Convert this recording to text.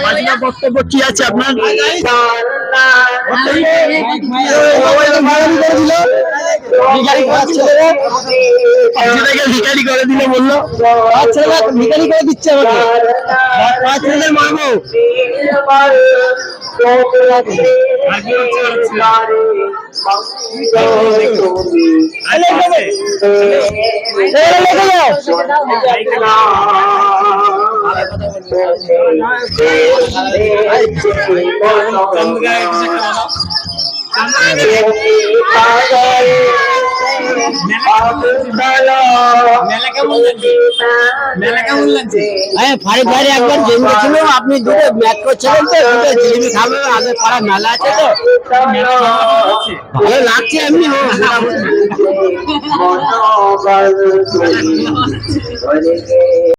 তুমি বক্তব্য কি আছে আপনার? ভিখারি করে দিল বললো, ভিখারি করে দিচ্ছে আমাকে মারবো। একবার জেনেছিল আপনি দুটো ম্যাচ করছিলেন তো, দুটো জিলিপি খাবে আগে পাড়া মেলা আছে তো, ভালো লাগছে এমনি।